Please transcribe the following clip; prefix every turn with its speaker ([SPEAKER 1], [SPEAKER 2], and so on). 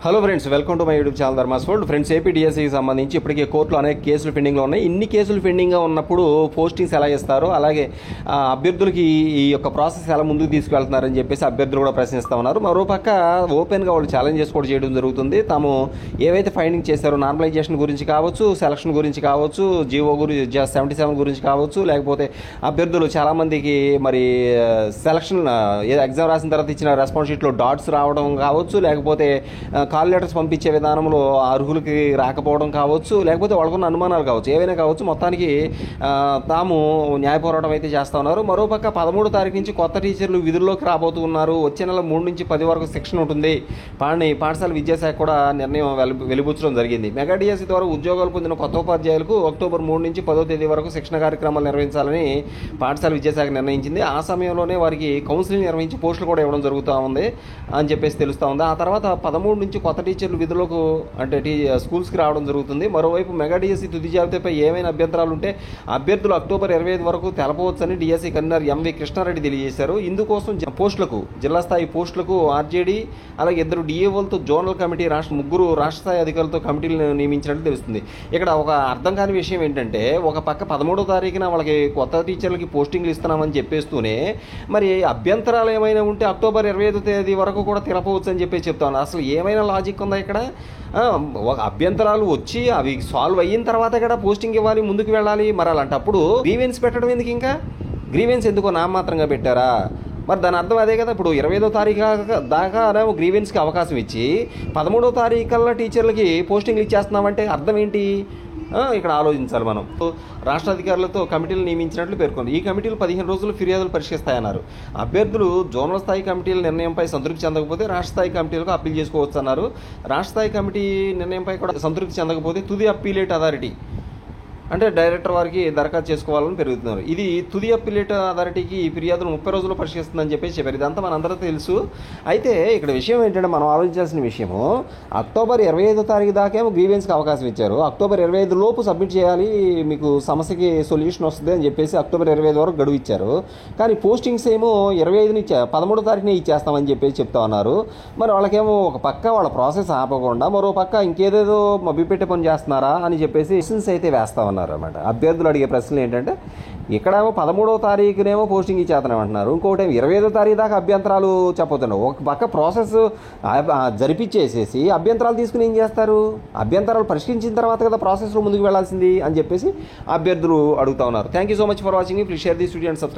[SPEAKER 1] Hello friends, welcome to my YouTube channel Dharma's world. Friends, AP డిఎస్సికి సంబంధించి ఇప్పటికే కోర్టులో అనేక కేసులు పెండింగ్లో ఉన్నాయి. ఇన్ని కేసులు పెండింగ్గా ఉన్నప్పుడు పోస్టింగ్స్ ఎలా ఇస్తారో, అలాగే అభ్యర్థులకి ఈ యొక్క ప్రాసెస్ ఎలా ముందుకు తీసుకువెళ్తున్నారని చెప్పేసి అభ్యర్థులు కూడా ప్రశ్నిస్తూ ఉన్నారు. మరోపక్క ఓపెన్గా వాళ్ళు ఛాలెంజెస్ కూడా చేయడం జరుగుతుంది. తాము ఏవైతే ఫైండింగ్ చేశారో నార్మలైజేషన్ గురించి కావచ్చు, సెలక్షన్ గురించి కావచ్చు, జీవో గురించి 77 గురించి కావచ్చు, లేకపోతే అభ్యర్థులు చాలామందికి మరి సెలక్షన్ ఎగ్జామ్ రాసిన తర్వాత ఇచ్చిన రెస్పాన్స్ షీట్లో డాట్స్ రావడం కావచ్చు, లేకపోతే కాల్ లెటర్స్ పంపించే విధానంలో అర్హులకి రాకపోవడం కావచ్చు, లేకపోతే వాళ్ళకున్న అనుమానాలు కావచ్చు, ఏవైనా కావచ్చు. మొత్తానికి తాము న్యాయ పోరాటం అయితే చేస్తూ ఉన్నారు. మరోపక్క 13వ తారీఖు నుంచి కొత్త టీచర్లు విధుల్లోకి రాబోతున్నారు. వచ్చే నెల 3 నుంచి 10 వరకు శిక్షణ ఉంటుంది. పాఠశాల విద్యాశాఖ కూడా నిర్ణయం వెలిబుచ్చడం జరిగింది. మెగా డిఎస్సి ద్వారా ఉద్యోగాలు పొందిన కొత్త ఉపాధ్యాయులకు అక్టోబర్ 3 నుంచి 10వ తేదీ వరకు శిక్షణ కార్యక్రమాలు నిర్వహించాలని పాఠశాల విద్యాశాఖ నిర్ణయించింది. ఆ సమయంలోనే వారికి కౌన్సిలింగ్ నిర్వహించి పోస్టులు కూడా ఇవ్వడం జరుగుతూ ఉంది అని చెప్పేసి తెలుస్తూ ఉంది. ఆ తర్వాత 13 నుంచి కొత్త టీచర్లు విధులకు అంటే స్కూల్స్కి రావడం జరుగుతుంది. మరోవైపు మెగా డిఎస్సి తుది జాబితాపై ఏమైనా అభ్యంతరాలు ఉంటే అభ్యర్థులు అక్టోబర్ 25 వరకు తెలపవచ్చని డిఎస్సి కన్వీనర్ ఎంవి కృష్ణారెడ్డి తెలియజేశారు. ఇందుకోసం పోస్టులకు, జిల్లా స్థాయి పోస్టులకు ఆర్జేడీ అలాగే 2 డిఏఓలతో జోనల్ కమిటీ, 3 రాష్ట్ర స్థాయి అధికారులతో కమిటీలను నియమించినట్టు తెలుస్తుంది. ఇక్కడ ఒక అర్థం కాని విషయం ఏంటంటే, ఒక పక్క 13వ తారీఖున వాళ్ళకి కొత్త టీచర్లకి పోస్టింగ్లు ఇస్తున్నామని చెప్పేస్తూనే మరి అభ్యంతరాలు ఏమైనా ఉంటే అక్టోబర్ 25వ తేదీ వరకు కూడా తెలపవచ్చు అని చెప్పేసి చెప్తాను. అసలు ఏమైనా లాజిక్ ఉందా ఇక్కడ? ఒక అభ్యంతరాలు వచ్చి అవి సాల్వ్ అయిన తర్వాత కూడా పోస్టింగ్ ఇవ్వాలి, ముందుకు వెళ్ళాలి. మరి అలాంటప్పుడు గ్రీవెన్స్ పెట్టడం ఎందుకు? ఇంకా గ్రీవెన్స్ ఎందుకో నామమాత్రంగా పెట్టారా? మరి దాని అర్థం అదే కదా. ఇప్పుడు 25వ తారీఖు దాకా గ్రీవెన్స్కి అవకాశం ఇచ్చి 13వ తారీఖు కల్లా టీచర్లకి పోస్టింగ్లు ఇచ్చేస్తున్నామంటే అర్థం ఏంటి? ఇక్కడ ఆలోచించాలి మనం. రాష్ట్ర అధికారులతో కమిటీలు నియమించినట్లు పేర్కొంది. ఈ కమిటీలు 15 రోజులు ఫిర్యాదులు పరిష్కరిస్తాయన్నారు. అభ్యర్థులు జోనల్ స్థాయి కమిటీల నిర్ణయంపై సంతృప్తి చెందకపోతే రాష్ట్ర స్థాయి కమిటీలకు అప్పీల్ చేసుకోవచ్చు అన్నారు. రాష్ట్ర స్థాయి కమిటీ నిర్ణయంపై కూడా సంతృప్తి చెందకపోతే తుది అప్పీలేట్ అథారిటీ అంటే డైరెక్టర్ వారికి దరఖాస్తు చేసుకోవాలని పెరుగుతున్నారు. ఇది తుది అప్పీలేట్ అథారిటీకి ఈ ఫిర్యాదును 30 రోజుల్లో పరిష్కరిస్తుందని చెప్పేసి చెప్పారు. ఇదంతా మనందరికీ తెలుసు. అయితే ఇక్కడ విషయం ఏంటంటే, మనం ఆలోచించాల్సిన విషయము, అక్టోబర్ 25వ తారీఖు దాకేమో గ్రీవెన్స్కి అవకాశం ఇచ్చారు. అక్టోబర్ 25 లోపు సబ్మిట్ చేయాలి, మీకు సమస్యకి సొల్యూషన్ వస్తుంది అని చెప్పేసి అక్టోబర్ 25 వరకు గడువు ఇచ్చారు. కానీ పోస్టింగ్స్ ఏమో 25ని 13వ తారీఖునే ఇచ్చేస్తామని చెప్పేసి చెప్తా ఉన్నారు. మరి వాళ్ళకేమో ఒక పక్క వాళ్ళ ప్రాసెస్ ఆపకుండా మరో పక్క ఇంకేదేదో మభ్యపెట్టే పని చేస్తున్నారా అని చెప్పేసి క్వశ్చన్స్ అయితే వేస్తా ఉన్నారు అన్నమాట. అభ్యర్థులు అడిగే ప్రశ్నలు ఏంటంటే, ఇక్కడేమో 13వ తారీఖునేమో పోస్టింగ్ ఇచ్చేస్తామంటున్నారు, ఇంకోటి 25వ తారీఖు దాకా అభ్యంతరాలు చెప్పబోతున్నారు. ఒక పక్క ప్రాసెస్ జరిపించేసేసి అభ్యంతరాలు తీసుకుని ఏం చేస్తారు? అభ్యంతరాలు పరిష్కరించిన తర్వాత కదా ప్రాసెస్లో ముందుకు వెళ్లాల్సింది అని చెప్పేసి అభ్యర్థులు అడుగుతా ఉన్నారు. Thank you so much for watching. Please share this video and subscribe.